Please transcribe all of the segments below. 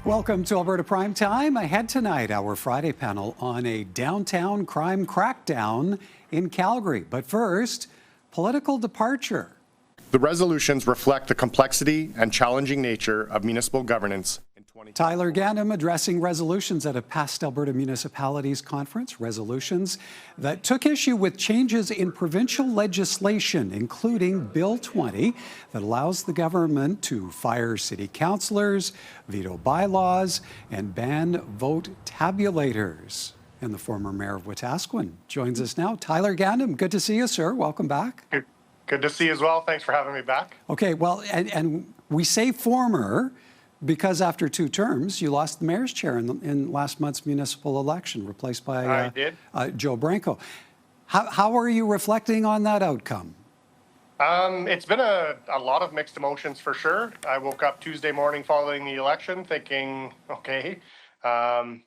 Welcome to Alberta Primetime. Ahead tonight, our Friday panel on a downtown crime crackdown in Calgary. But first, political departure. The resolutions reflect the complexity and challenging nature of municipal governance. Tyler Gandam addressing resolutions at a past Alberta Municipalities conference, resolutions that took issue with changes in provincial legislation, including Bill 20, that allows the government to fire city councillors, veto bylaws, and ban vote tabulators. And the former mayor of Wetaskiwin joins us now. Tyler Gandam, good to see you, sir. Welcome back. Good to see you as well. Thanks for having me back. Okay, well, and we say former because after 2 terms, you lost the mayor's chair in last month's municipal election, replaced by Joe Branco. How are you reflecting on that outcome? It's been a lot of mixed emotions for sure. I woke up Tuesday morning following the election thinking, okay, all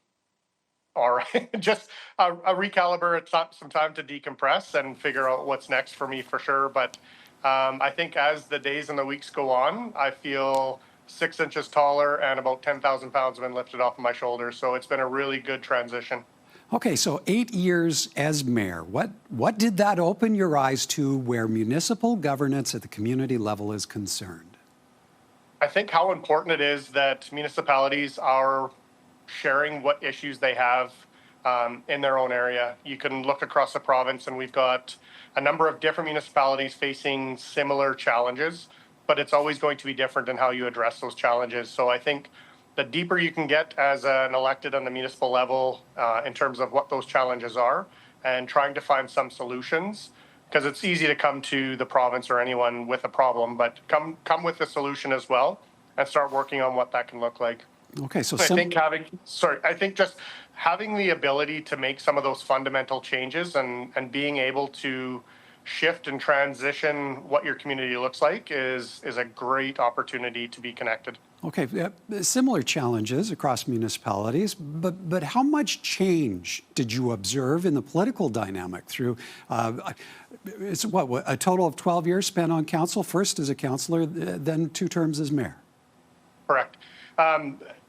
right, just a recalibrate, some time to decompress and figure out what's next for me for sure. But I think as the days and the weeks go on, I feel 6 inches taller and about 10,000 pounds have been lifted off of my shoulders. So it's been a really good transition. Okay, so 8 years as mayor. What did that open your eyes to where municipal governance at the community level is concerned? I think how important it is that municipalities are sharing what issues they have in their own area. You can look across the province and we've got a number of different municipalities facing similar challenges, but it's always going to be different in how you address those challenges. So I think the deeper you can get as an elected on the municipal level in terms of what those challenges are and trying to find some solutions, because it's easy to come to the province or anyone with a problem, but come with a solution as well and start working on what that can look like. Okay, so I think just having the ability to make some of those fundamental changes and being able to shift and transition what your community looks like is a great opportunity to be connected. Okay, similar challenges across municipalities, but how much change did you observe in the political dynamic through, it's what, a total of 12 years spent on council, first as a councillor, then 2 terms as mayor? Correct.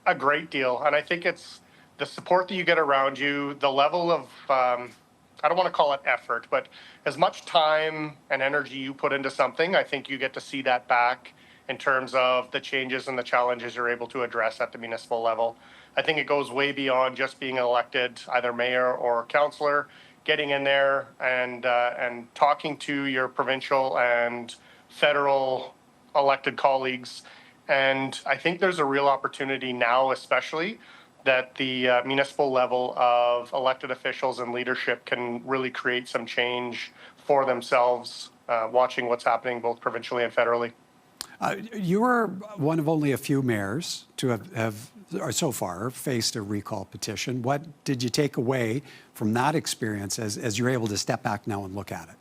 A great deal. And I think it's the support that you get around you, the level of, I don't want to call it effort, but as much time and energy you put into something, I think you get to see that back in terms of the changes and the challenges you're able to address at the municipal level. I think it goes way beyond just being elected either mayor or councillor, getting in there and talking to your provincial and federal elected colleagues. And I think there's a real opportunity now, especially, that the municipal level of elected officials and leadership can really create some change for themselves, watching what's happening both provincially and federally. You are one of only a few mayors to have or so far faced a recall petition. What did you take away from that experience as you're able to step back now and look at it?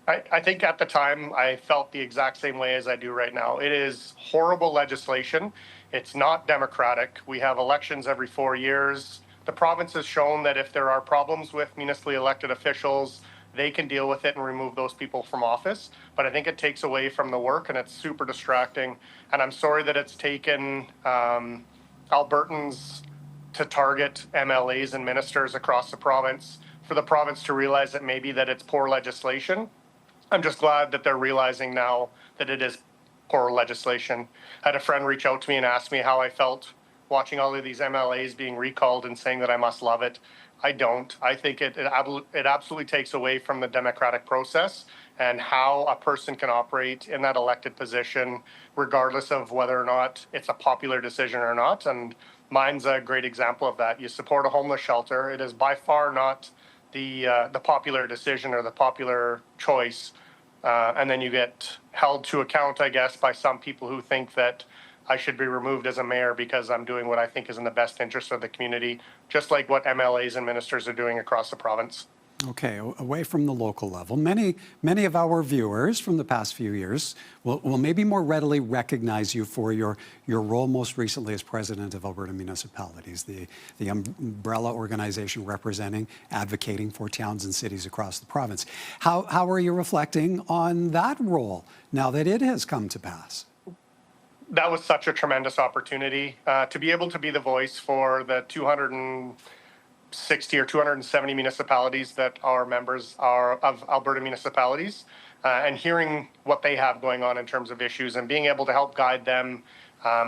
I think at the time I felt the exact same way as I do right now. It is horrible legislation. It's not democratic. We have elections every 4 years. The province has shown that if there are problems with municipally elected officials, they can deal with it and remove those people from office. But I think it takes away from the work and it's super distracting. And I'm sorry that it's taken Albertans to target MLAs and ministers across the province for the province to realize that maybe that it's poor legislation. I'm just glad that they're realizing now that it is poor legislation. I had a friend reach out to me and ask me how I felt watching all of these MLAs being recalled and saying that I must love it. I don't. I think it absolutely takes away from the democratic process and how a person can operate in that elected position, regardless of whether or not it's a popular decision or not. And mine's a great example of that. You support a homeless shelter. It is by far not the popular decision or the popular choice. And then you get held to account, I guess, by some people who think that I should be removed as a mayor because I'm doing what I think is in the best interest of the community, just like what MLAs and ministers are doing across the province. Okay, away from the local level, many of our viewers from the past few years will maybe more readily recognize you for your role most recently as president of Alberta Municipalities, the umbrella organization representing, advocating for towns and cities across the province. How are you reflecting on that role now that it has come to pass? that was such a tremendous opportunity to be able to be the voice for the 260 or 270 municipalities that are members of Alberta municipalities, and hearing what they have going on in terms of issues and being able to help guide them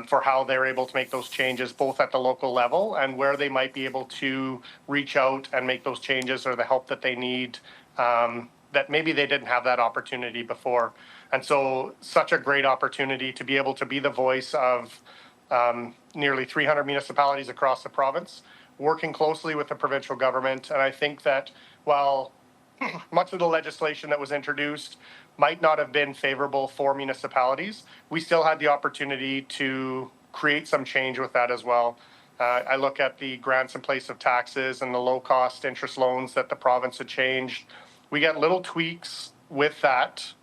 for how they're able to make those changes, both at the local level and where they might be able to reach out and make those changes or the help that they need, that maybe they didn't have that opportunity before. And so such a great opportunity to be able to be the voice of nearly 300 municipalities across the province, working closely with the provincial government. And I think that while much of the legislation that was introduced might not have been favorable for municipalities, we still had the opportunity to create some change with that as well. I look at the grants in place of taxes and the low-cost interest loans that the province had changed. We got little tweaks with that.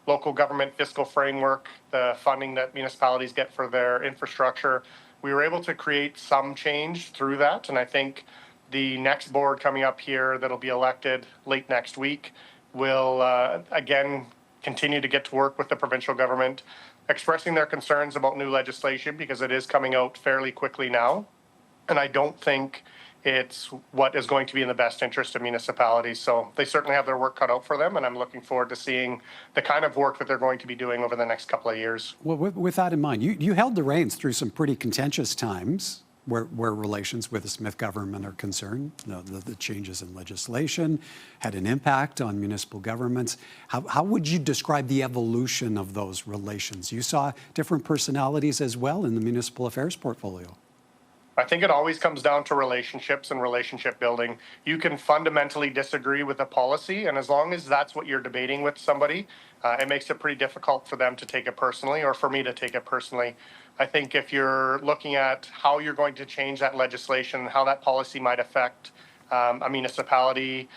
Local government fiscal framework, the funding that municipalities get for their infrastructure, we were able to create some change through that. And I think the next board coming up here that'll be elected late next week will, again, continue to get to work with the provincial government, expressing their concerns about new legislation because it is coming out fairly quickly now. And I don't think it's what is going to be in the best interest of municipalities. So they certainly have their work cut out for them, and I'm looking forward to seeing the kind of work that they're going to be doing over the next couple of years. Well, with that in mind, you held the reins through some pretty contentious times where relations with the Smith government are concerned. The changes in legislation had an impact on municipal governments. How would you describe the evolution of those relations? You saw different personalities as well in the municipal affairs portfolio. I think it always comes down to relationships and relationship building. You can fundamentally disagree with a policy, and as long as that's what you're debating with somebody, it makes it pretty difficult for them to take it personally or for me to take it personally. I think if you're looking at how you're going to change that legislation, how that policy might affect a municipality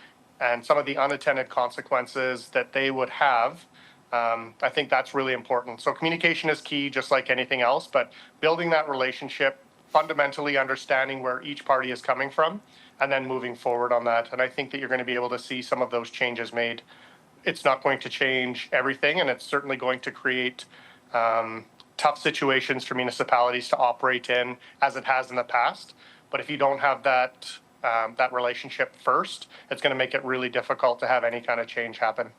and some of the unintended consequences that they would have, I think that's really important. So communication is key, just like anything else, but building that relationship, fundamentally understanding where each party is coming from, and then moving forward on that. And I think that you're going to be able to see some of those changes made. It's not going to change everything, and it's certainly going to create tough situations for municipalities to operate in, as it has in the past. But if you don't have that relationship first, it's going to make it really difficult to have any kind of change happen.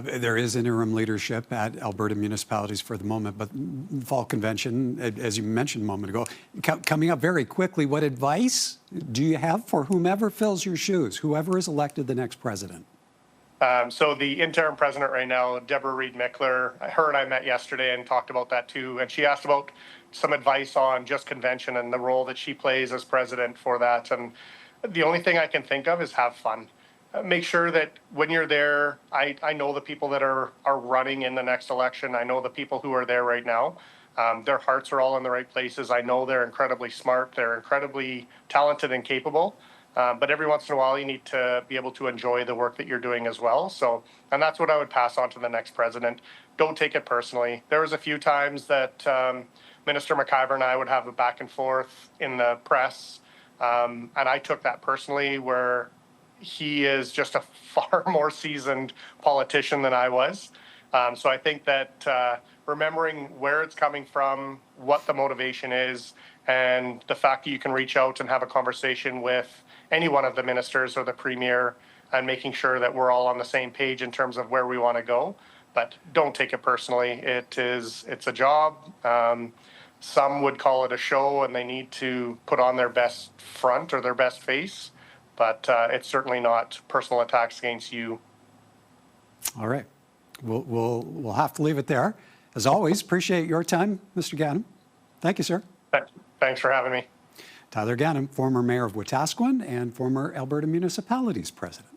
There is interim leadership at Alberta municipalities for the moment, but fall convention, as you mentioned a moment ago, coming up very quickly. What advice do you have for whomever fills your shoes, whoever is elected the next president? So the interim president right now, Deborah Reed-Mickler, her and I met yesterday and talked about that too. And she asked about some advice on just convention and the role that she plays as president for that. And the only thing I can think of is have fun. Make sure that when you're there, I know the people that are running in the next election. I know the people who are there right now. Their hearts are all in the right places. I know they're incredibly smart. They're incredibly talented and capable. But every once in a while, you need to be able to enjoy the work that you're doing as well. So, and that's what I would pass on to the next president. Don't take it personally. There was a few times that Minister McIver and I would have a back and forth in the press. And I took that personally, where he is just a far more seasoned politician than I was. So I think that remembering where it's coming from, what the motivation is, and the fact that you can reach out and have a conversation with any one of the ministers or the premier, and making sure that we're all on the same page in terms of where we want to go. But don't take it personally. It's a job. Some would call it a show, and they need to put on their best front or their best face. But it's certainly not personal attacks against you. All right. We'll have to leave it there. As always, appreciate your time, Mr. Gandam. Thank you, sir. Thanks for having me. Tyler Gandam, former mayor of Wetaskiwin and former Alberta Municipalities president.